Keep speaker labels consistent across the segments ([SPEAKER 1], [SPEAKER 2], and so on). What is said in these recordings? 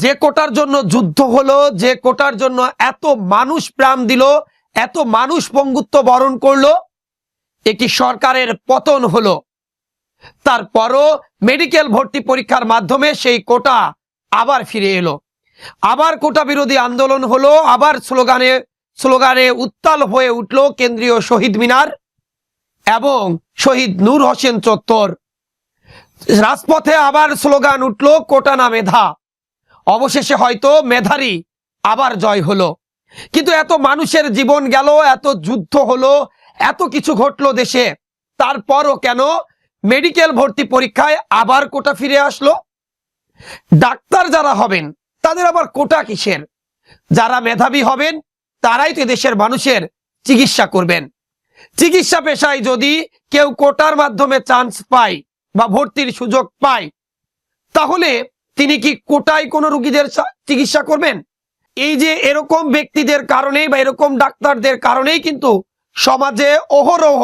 [SPEAKER 1] যে কোটার জন্য যুদ্ধ হলো, যে কোটার জন্য এত মানুষ প্রাণ দিল, এত মানুষ পঙ্গুত্ব বরণ করলো, একটি সরকারের পতন হলো। তারপরও মেডিকেল ভর্তি পরীক্ষার মাধ্যমে সেই কোটা আবার ফিরে এলো। আবার কোটা বিরোধী আন্দোলন হলো, আবার স্লোগানে উত্তাল হয়ে উঠল কেন্দ্রীয় শহীদ মিনার এবং শহীদ নূর হোসেন চত্বর। রাজপথে আবার স্লোগান উঠল কোটা না মেধা। অবশেষে হয়তো মেধারই আবার জয় হলো। কিন্তু এত মানুষের জীবন গেল, এত যুদ্ধ হলো, এত কিছু ঘটলো দেশে, তারপরও কেন মেডিকেল ভর্তি পরীক্ষায় আবার কোটা ফিরে আসলো? ডাক্তার যারা হবেন তাদের আবার কোটা কিসের? যারা মেধাবী হবেন তারাই তো দেশের মানুষের চিকিৎসা করবেন। চিকিৎসা পেশায় যদি কেউ কোটার মাধ্যমে চান্স পায় বা ভর্তির সুযোগ পায়, তাহলে তিনি কি কোটায় কোনো রোগীদের চিকিৎসা করবেন? এই যে এরকম ব্যক্তিদের কারণেই বা এরকম ডাক্তারদের কারণেই কিন্তু সমাজে অহরহ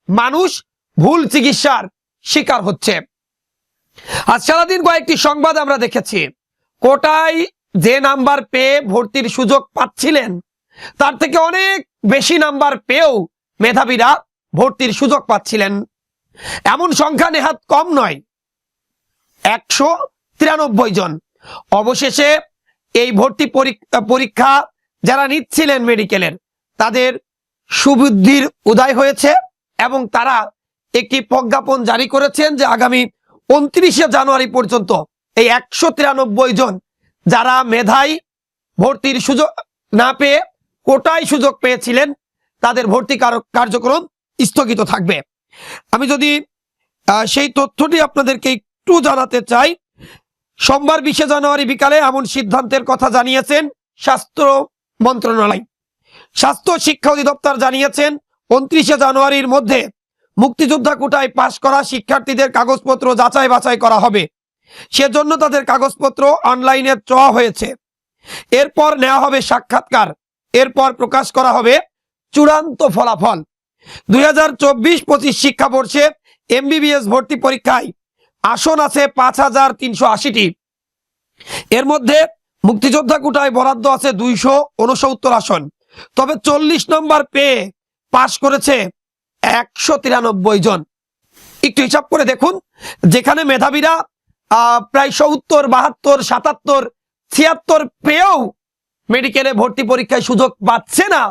[SPEAKER 1] মানুষ ভুল চিকিৎসার শিকার হচ্ছে। আজ সারাদিন কয়েকটি সংবাদ আমরা দেখেছি, কোটায় যে নাম্বার পেয়ে ভর্তির সুযোগ পাচ্ছিলেন তার থেকে অনেক বেশি নাম্বার পেয়েও মেধাবীরা ভর্তির সুযোগ পাচ্ছিলেন। এমন সংখ্যা নেহাত কম নয়, 193 জন। অবশেষে এই ভর্তি পরীক্ষা যারা নিচ্ছিলেন মেডিকেলের, তাদের সুবুদ্ধির উদয় হয়েছে এবং তারা একটি প্রজ্ঞাপন জারি করেছেন যে আগামী 29শে জানুয়ারি পর্যন্ত এই 193 জন যারা মেধায় ভর্তির সুযোগ না পেয়ে কোটায় সুযোগ পেয়েছিলেন, তাদের ভর্তি কার্যক্রম স্থগিত থাকবে। আমি যদি সেই তথ্যটি আপনাদেরকে একটু জানাতে চাই, সোমবার 20শে জানুয়ারি বিকালে এমন সিদ্ধান্তের কথা জানিয়েছেন স্বাস্থ্য মন্ত্রণালয়। স্বাস্থ্য শিক্ষা অধিদপ্তর জানিয়েছেন 29শে জানুয়ারির মধ্যে মুক্তিযোদ্ধা কোটায় পাশ করা শিক্ষার্থীদের কাগজপত্র যাচাই বাছাই করা হবে। সেজন্য তাদের কাগজপত্র অনলাইনে চাওয়া হয়েছে। এরপর নেওয়া হবে সাক্ষাৎকার, এরপর প্রকাশ করা হবে চূড়ান্ত ফলাফল। 2024-25 শিক্ষাবর্ষে এমবিবিএস ভর্তি পরীক্ষায় আসন আছে 5380টি। এর মধ্যে মুক্তিযোদ্ধা কোটায় বরাদ্দ আছে 269 আসন। তবে 40 নম্বর পেয়ে পাশ করেছে 193 জন। একটু হিসাব করে দেখুন, যেখানে মেধাবীরা প্রায় 70, 72, 77, 76 পেয়েও মেডিকেলে ভর্তি পরীক্ষায় সুযোগ পাচ্ছে না,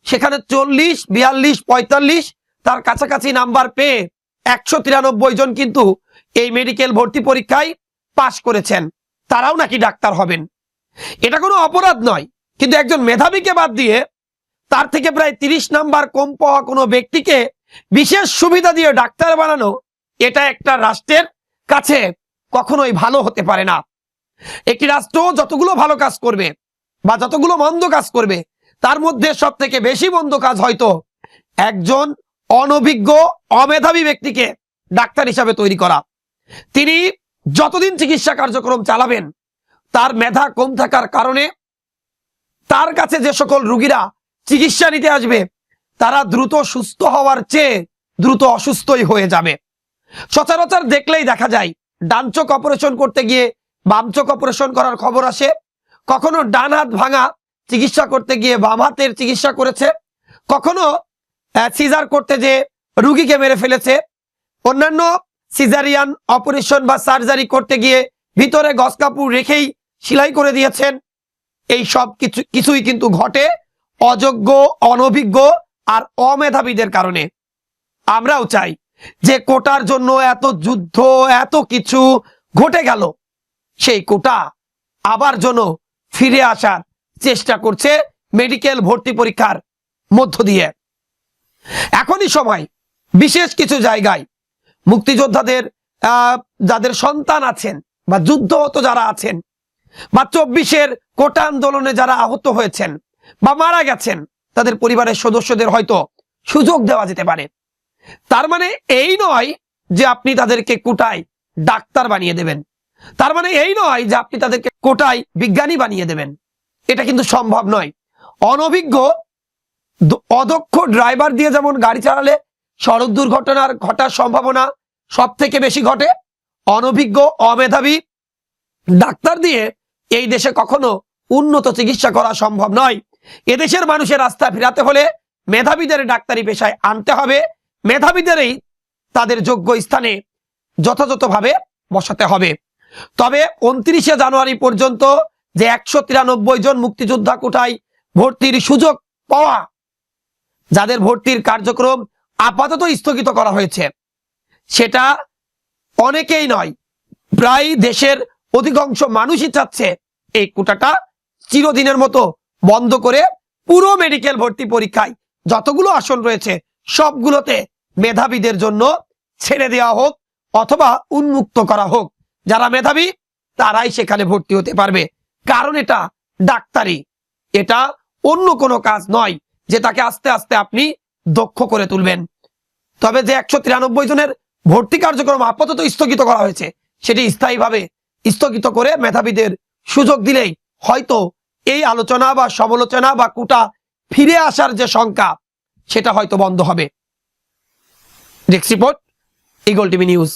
[SPEAKER 1] সেখানে 40, 42, 45 তার কাছাকাছি নাম্বার পেয়ে 193 জন কিন্তু এই মেডিকেল ভর্তি পরীক্ষায় পাশ করেছেন। তারাও নাকি ডাক্তার হবেন। এটা কোনো অপরাধ নয়, কিন্তু একজন মেধাবীকে বাদ দিয়ে তার থেকে প্রায় 30 নাম্বার কম পাওয়া কোনো ব্যক্তিকে বিশেষ সুবিধা দিয়ে ডাক্তার বানানো, এটা একটা রাষ্ট্রের কাছে কখনোই ভালো হতে পারে না। একটি রাষ্ট্র যতগুলো ভালো কাজ করবে বা যতগুলো মন্দ কাজ করবে, তার মধ্যে সব থেকে বেশি মন্দ কাজ হয়তো একজন অনভিজ্ঞ অমেধাবী ব্যক্তিকে ডাক্তার হিসাবে তৈরি করা। তিনি যতদিন চিকিৎসা কার্যক্রম চালাবেন, তার মেধা কম থাকার কারণে তার কাছে যে সকল রোগীরা চিকিৎসা নিতে আসবে, তারা দ্রুত সুস্থ হওয়ার চেয়ে দ্রুত অসুস্থই হয়ে যাবে। সচরাচর দেখলেই দেখা যায়, ডান চোখ অপারেশন করতে গিয়ে বাম চোখ অপারেশন করার খবর আসে, কখনো ডান হাত ভাঙা চিকিৎসা করতে গিয়ে বাম হাতের চিকিৎসা করেছে, কখনো সিজার করতে যে রুগীকে মেরে ফেলেছে, অন্যান্য সিজারিয়ান অপারেশন বা সার্জারি করতে গিয়ে ভিতরে গস কাপড় রেখেই সেলাই করে দিয়েছেন। এই সব কিছুই কিন্তু ঘটে অযোগ্য, অনভিজ্ঞ আর অমেধাবীদের কারণে। আমরাও চাই যে কোটার জন্য এত যুদ্ধ, এত কিছু ঘটে গেল, সেই কোটা আবার যেন ফিরে আসার চেষ্টা করছে মেডিকেল ভর্তি পরীক্ষার মধ্য দিয়ে। এখনই সময় বিশেষ কিছু জায়গায় মুক্তিযোদ্ধাদের যাদের সন্তান আছেন বা যুদ্ধরত যারা আছেন বা 24-এর কোটা আন্দোলনে যারা আহত হয়েছেন বা মারা গেছেন, তাদের পরিবারের সদস্যদের হয়তো সুযোগ দেওয়া যেতে পারে। তার মানে এই নয় যে আপনি তাদেরকে কোটায় ডাক্তার বানিয়ে দেবেন, তার মানে এই নয় যে আপনি তাদেরকে কোটায় বিজ্ঞানী বানিয়ে দেবেন। এটা কিন্তু সম্ভব নয়। অনভিজ্ঞ অদক্ষ ড্রাইভার দিয়ে যেমন গাড়ি চালালে সড়ক দুর্ঘটনার ঘটার সম্ভাবনা সব থেকে বেশি ঘটে, অনভিজ্ঞ অমেধাবী ডাক্তার দিয়ে এই দেশে কখনো উন্নত চিকিৎসা করা সম্ভব নয়। এদেশের মানুষের আস্থা ফেরাতে হলে মেধাবীদের ডাক্তারি পেশায় আনতে হবে, মেধাবীদেরই তাদের যোগ্য স্থানে যথাযথভাবে বসাতে হবে। তবে 29শে জানুয়ারি পর্যন্ত যে 193 জন মুক্তিযোদ্ধা কোটায় ভর্তির সুযোগ পাওয়া, যাদের ভর্তির কার্যক্রম আপাতত স্থগিত করা হয়েছে, সেটা অনেকেই নয়, প্রায় দেশের অধিকাংশ মানুষই চাচ্ছে এই কোটাটা চিরদিনের মতো বন্ধ করে পুরো মেডিকেল ভর্তি পরীক্ষায় যতগুলো আসন রয়েছে সবগুলোতে মেধাবীদের জন্য ছেড়ে দেওয়া হোক অথবা উন্মুক্ত করা হোক। যারা মেধাবী তারাই সেখানে ভর্তি হতে পারবে, কারণ এটা ডাক্তারি, এটা অন্য কোনো কাজ নয় যে তাকে আস্তে আস্তে আপনি দক্ষ করে তুলবেন। তবে যে 193 জনের ভর্তি কার্যক্রম আপাতত স্থগিত করা হয়েছে, সেটি স্থায়ীভাবে স্থগিত করে মেধাবীদের সুযোগ দিলেই হয়তো এই আলোচনা বা সমালোচনা বা কোটা ফিরে আসার যে শঙ্কা, সেটা হয়তো বন্ধ হবে। Desk report, eagle TV news.